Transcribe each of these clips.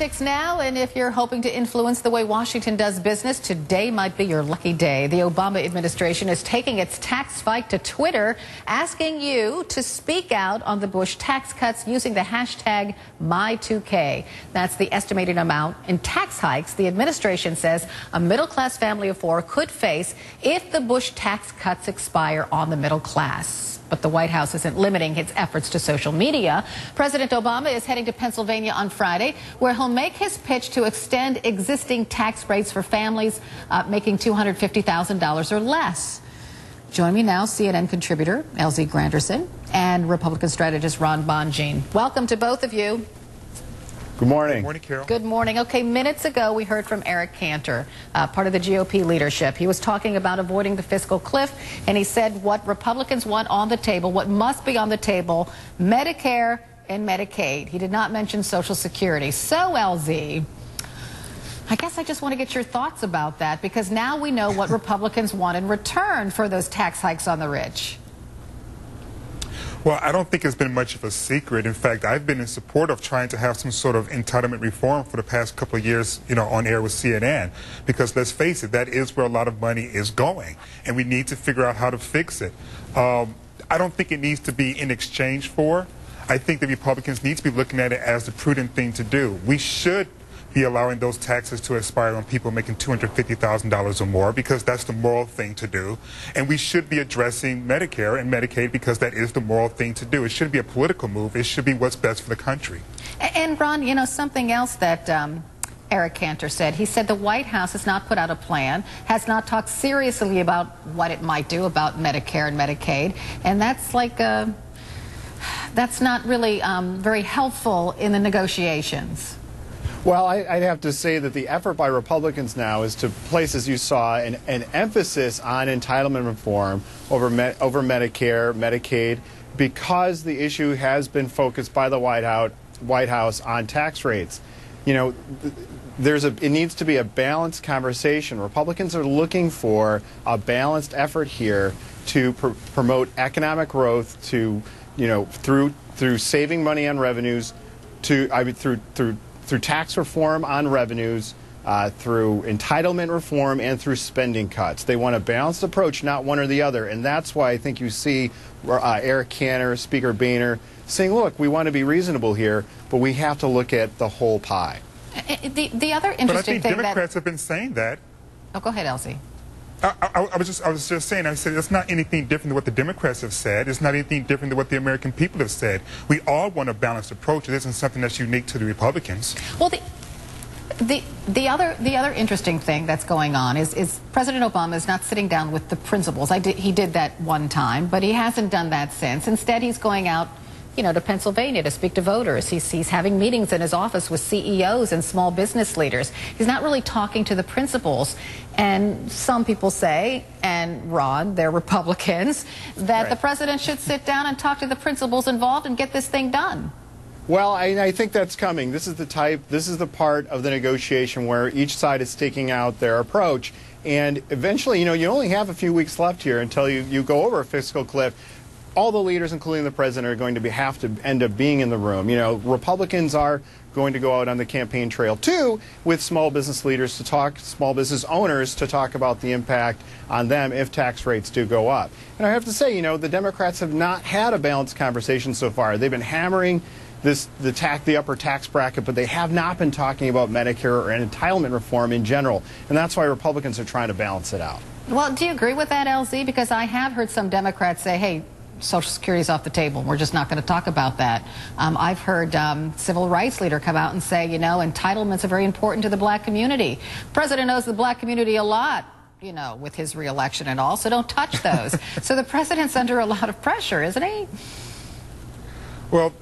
politics now, and if you're hoping to influence the way Washington does business, today might be your lucky day. The Obama administration is taking its tax fight to Twitter, asking you to speak out on the Bush tax cuts using the hashtag #My2K. That's the estimated amount in tax hikes the administration says a middle-class family of four could face if the Bush tax cuts expire on the middle class. But the White House isn't limiting its efforts to social media. President Obama is heading to Pennsylvania on Friday, where he'll make his pitch to extend existing tax rates for families making $250,000 or less. Join me now, CNN contributor LZ Granderson and Republican strategist Ron Bonjean. Welcome to both of you. Good morning. Good morning, Carol. Good morning. Okay, minutes ago we heard from Eric Cantor, part of the GOP leadership. He was talking about avoiding the fiscal cliff, and he said what Republicans want on the table, what must be on the table, Medicare and Medicaid. He did not mention Social Security. So, LZ, I guess I just want to get your thoughts about that, because now we know what Republicans want in return for those tax hikes on the rich. Well, I don't think it's been much of a secret. In fact, I've been in support of trying to have some sort of entitlement reform for the past couple of years, on air with CNN. Because let's face it, that is where a lot of money is going. And we need to figure out how to fix it. I don't think it needs to be in exchange for. I think the Republicans need to be looking at it as the prudent thing to do. We should be allowing those taxes to expire on people making $250,000 or more, because that's the moral thing to do. And we should be addressing Medicare and Medicaid because that is the moral thing to do. It shouldn't be a political move. It should be what's best for the country. And Ron, something else that Eric Cantor said. He said the White House has not put out a plan, has not talked seriously about what it might do about Medicare and Medicaid. And that's like, that's not really very helpful in the negotiations. Well, I'd have to say that the effort by Republicans now is to place, as you saw, an emphasis on entitlement reform over Medicare, Medicaid, because the issue has been focused by the White House on tax rates. It needs to be a balanced conversation. Republicans are looking for a balanced effort here to promote economic growth, to through saving money on revenues, through tax reform on revenues, through entitlement reform, and through spending cuts. They want a balanced approach, not one or the other. And that's why I think you see Eric Cantor, Speaker Boehner saying, look, we want to be reasonable here, but we have to look at the whole pie. The other interesting but I think thing Democrats have been saying that. Oh, go ahead, Elsie. I was just saying, I said it's not anything different than what the Democrats have said. It's not anything different than what the American people have said. We all want a balanced approach. It isn't something that's unique to the Republicans. Well, the other interesting thing that's going on is President Obama is not sitting down with the principals. He did that one time, but he hasn't done that since. Instead, he's going out to Pennsylvania to speak to voters. He's having meetings in his office with CEOs and small business leaders. He's not really talking to the principals. And some people say, and Ron, they're Republicans, that the president should sit down and talk to the principals involved and get this thing done. Well, I think that's coming. This is the part of the negotiation where each side is staking out their approach. And eventually, you only have a few weeks left here until you go over a fiscal cliff. All the leaders, including the president, are going to have to end up being in the room. Republicans are going to go out on the campaign trail, too, with small business leaders to talk, small business owners to talk about the impact on them if tax rates do go up. And I have to say, the Democrats have not had a balanced conversation so far. They've been hammering the upper tax bracket, but they have not been talking about Medicare or entitlement reform in general. And that's why Republicans are trying to balance it out. Well, do you agree with that, LZ? Because I have heard some Democrats say, hey, Social Security is off the table. We're just not going to talk about that. I've heard civil rights leader come out and say, entitlements are very important to the black community. The president knows the black community a lot, with his reelection and all, so don't touch those. So the president's under a lot of pressure, isn't he? Well,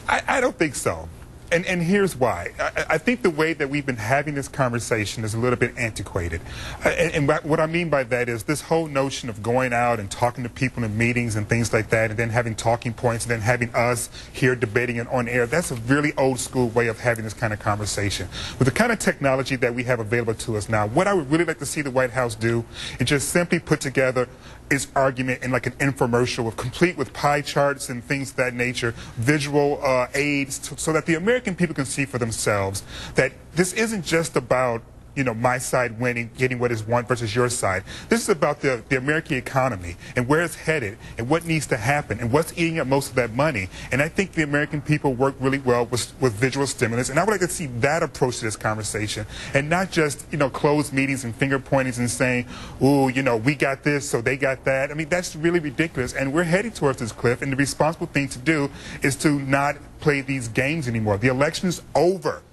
I don't think so. And here's why. I think the way that we've been having this conversation is a little bit antiquated. And what I mean by that is this whole notion of going out and talking to people in meetings and things like that, and then having talking points, and then having us here debating it on air. That's a really old school way of having this kind of conversation. With the kind of technology that we have available to us now, what I would really like to see the White House do is just simply put together its argument in like an infomercial, complete with pie charts and things of that nature, visual aids, so that the American American people can see for themselves that this isn't just about my side winning, getting what is want versus your side. This is about the American economy and where it's headed and what needs to happen and what's eating up most of that money. And I think the American people work really well with visual stimulus. And I would like to see that approach to this conversation and not just, closed meetings and finger pointings and saying, ooh, we got this, so they got that. I mean, that's really ridiculous. And we're heading towards this cliff. And the responsible thing to do is to not play these games anymore. The election's over.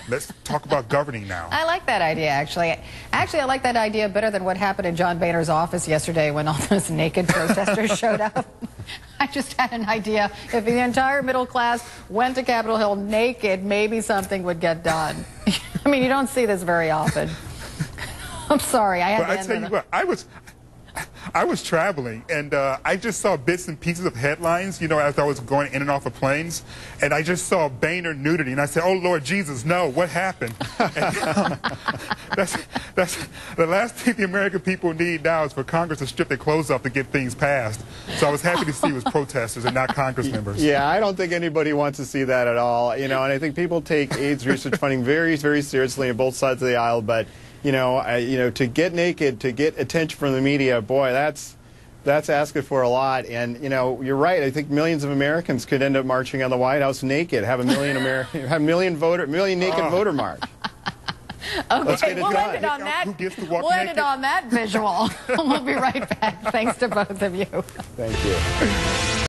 Let's talk about governing now. I like that idea, actually. Actually, I like that idea better than what happened in John Boehner's office yesterday when all those naked protesters showed up. I just had an idea. If the entire middle class went to Capitol Hill naked, maybe something would get done. I mean, you don't see this very often. I'm sorry. I tell you what, I was traveling, and I just saw bits and pieces of headlines, as I was going in and off of planes, and I just saw Boehner nudity, and I said, oh, Lord Jesus, no, what happened? And, that's the last thing the American people need now is for Congress to strip their clothes off to get things passed. So I was happy to see it was protesters and not Congress members. Yeah, I don't think anybody wants to see that at all, and I think people take AIDS research funding very, very seriously on both sides of the aisle, but to get naked, to get attention from the media, boy, that's asking for a lot. And you're right. I think millions of Americans could end up marching on the White House naked, have a million million naked voter march. Okay, we'll end it on that. We'll end it on that visual. We'll be right back. Thanks to both of you. Thank you.